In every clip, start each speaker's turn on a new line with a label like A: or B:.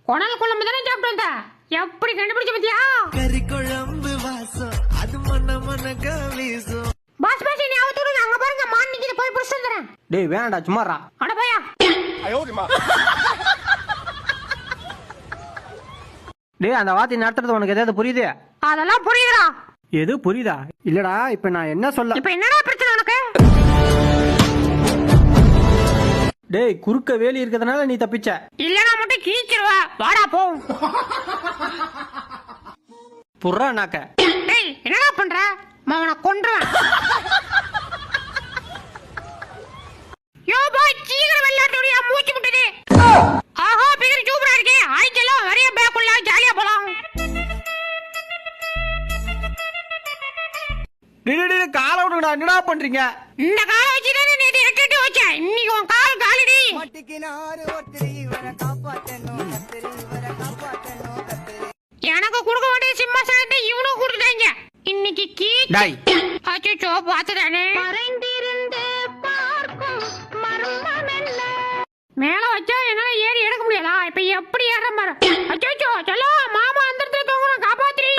A: குணல் குழம்பு தானே சாப்பிட்டு வந்த, எப்படி கண்டுபிடிச்ச பத்தியா?
B: கறி குழம்பு வாசம் அது மன மனக்க வீசும்.
A: பாஸ் பாஸ் நீ அவத்தோட அங்க பாருங்க மான் நிக்கிது, போய் புடிச்சு வந்துறேன்.
C: டேய் வேணாம்டா சும்மாடா.
A: அட பையா.
C: டேய் அந்த வாத்தி நடத்துறது உனக்கு ஏதாவது புரியுது?
A: அதெல்லாம் புரியுதுடா.
C: எது புரியுதா? இல்லடா இப்ப நான் என்ன சொல்ல.
A: இப்ப என்னடா பிரச்சனை உனக்கு?
C: டேய் குறுக்க வேலி இருக்கிறதுனால நீ தப்பிச்ச.
A: இல்லனா மட்டும் கீச்சிடுவ. வாடா போ.
C: புறா நாக்க.
A: டேய் என்னடா பண்ற? மவனை கொன்றுவேன். யோ பாய் சீக்கிரம் வெள்ளட்டோடியா மூச்சு முட்டுது. ஆஹா பிகர் சூப்பரா இருக்கே. ஆயிச்சலோ வரைய பேக்குள்ள ஜாலியா போலாம்.
C: டேய் காலை விடுங்கடா, என்னடா பண்றீங்க?
A: இந்த காலை வச்சு தானே நேத்து எட்டு வச்சேன். இன்னைக்கு உன் கால் காலிடி. எனக்கு கொடுக்க வேண்டிய சிம்மாசனத்தை இவனும் கொடுத்துட்டாங்க. இன்னைக்கு கீ
C: டேய்
A: அச்சோ பாத்துதானே மறைந்திருந்து பார்க்கும் மர்மம் என்ன. மேல வச்சா என்னால ஏறி எடுக்க முடியல. இப்ப எப்படி ஏற பாரு. அச்சோ சொல்லோ மாமா அந்தரத்துல தூங்குற காப்பாத்தி.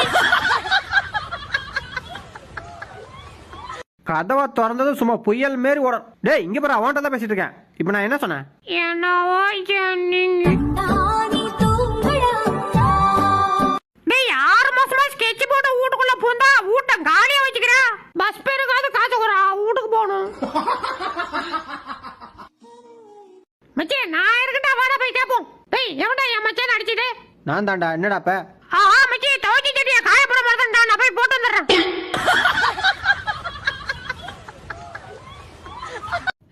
C: கதவை திறந்தது சும்மா புயல் மாரி ஓடும். டேய் இங்க பாரு, அவன்கிட்ட தான் பேசிட்டு இருக்கேன். இப்போ நான் என்ன சொன்னேன்?
A: என்னவோ சொன்னீங்க. டேய் 6 மாசமா ஸ்கெட்ச் போட்டு வீட்டுக்குள்ள பூந்தா வீட்டை காலியா வச்சுக்கிறா. பஸ் பேருக்காவது காசுக்குறா, வீட்டுக்கு போகணும். மச்சே நான் இருக்கட்டா, வாடா போய் கேப்போம். டேய் எவன்டா என் மச்சான் அடிச்சது?
C: நான் தான்டா. என்னடா இப்ப?
A: மச்சே துவைச்சி செடியா காயப்பட மாட்டேன்டா, நான் போய் போட்டு வந்துடுறேன்.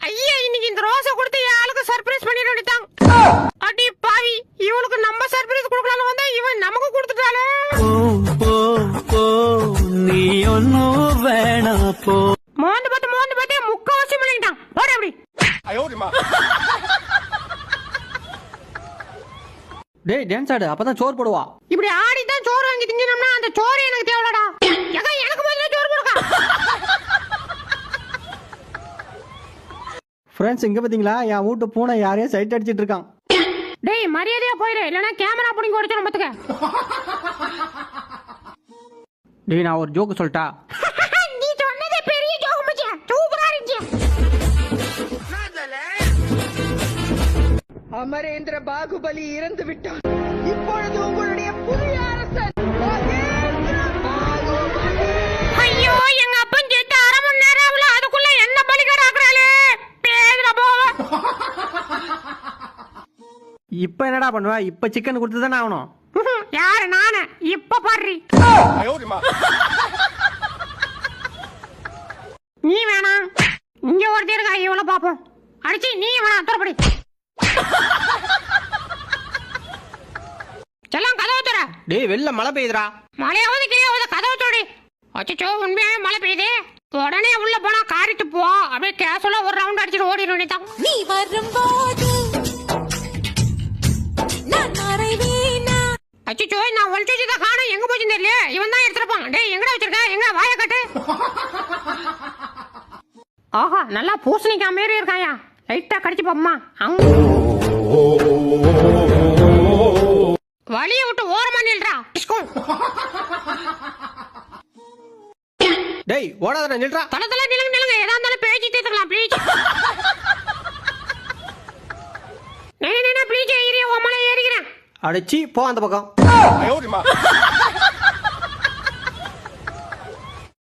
A: ஐயா இன்னைக்கு இந்த ரோஸை கொடுத்து என் ஆளுக்கு சர்ப்ரைஸ் பண்ணிட்டு வந்துட்டான். அடி பாவி, இவனுக்கு நம்ம சர்ப்ரைஸ் கொடுக்கலாம்னு வந்தா இவன் நமக்கு கொடுத்துட்டாளே.
B: நீ ஒன்னும் வேணா போ.
A: மோந்து பார்த்து முக்காவாசி பண்ணிட்டான். போட அப்படி.
C: டேய் டான்ஸ் ஆடு, அப்பதான் சோறு போடுவா.
A: இப்படி ஆடிதான் சோறு வாங்கி திங்கணும்னா அந்த சோறு எனக்கு தேவலடா. எனக்கு முதல்ல சோறு போடுக்கா.
C: ஃப்ரெண்ட்ஸ் இங்க பாத்தீங்களா, என் வீட்டு பூனை யாரையும் சைட் அடிச்சிட்டு இருக்கான்.
A: டேய் மரியாதையா போயிரு, இல்லனா கேமரா புடிங்க ஓடிச்சோம் பாத்துக்க.
C: டேய் நான் ஒரு ஜோக் சொல்லட்டா?
A: நீ சொன்னதே பெரிய ஜோக் மச்சான், சூப்பரா இருந்துச்சு.
D: அமரேந்திர பாகுபலி இறந்து விட்டார். இப்பொழுது உங்களுடைய புதிய அரசன் மகேந்திர பாகுபலி.
A: ஐயோ எங்க அப்பன் செத்து 1/2 மணி நேரம் ஆகல, அதுக்குள்ள என்ன பலிகடா ஆக்குறாளே. பேதுல போவ.
C: இப்ப என்னடா பண்ணுவ? இப்ப சிக்கன் கொடுத்து தானே ஆகணும்.
A: யாரு நானு? இப்ப பாரு. நீ வேணாம், இங்க ஒருத்தர் இருக்கா, இவளை பாப்போம். அடிச்சு நீ வேணாம், துறப்படி. செல்லாம் கதவை துற.
C: டேய் வெளில மழை பெய்யுதுடா.
A: மழையாவது கீழே கதவை துறடி. அச்சோ உண்மையாவே மழை பெய்யுது. உடனே உள்ள போனா காரிட்டு போ. அப்படியே கேஷுவலா ஒரு ரவுண்ட் அடிச்சுட்டு ஓடிட வேண்டியதான்.
E: நீ வரும்போது நான் மறைவேனா.
A: அச்சோ நான் ஒழிச்சு காணும், எங்க போச்சு தெரியல. இவன் தான் எடுத்துருப்பான். டேய் எங்கடா வச்சிருக்க? எங்க வாய கட்டு. ஆஹா நல்லா பூசணிக்கா மாரி இருக்காயா. லைட்டா கடிச்சு பாப்போமா. வழிய விட்டு ஓரமா நில்றா.
C: டேய் ஓடாதடா, நில்றா.
A: தல நிலுங்க ஏதா இருந்தாலும் பேசி தீர்த்துக்கலாம் ப்ளீஸ். ப்ளீஸ் ஏறி உன் மலை ஏறிக்கிறேன்.
C: அடிச்சி போ அந்த பக்கம்.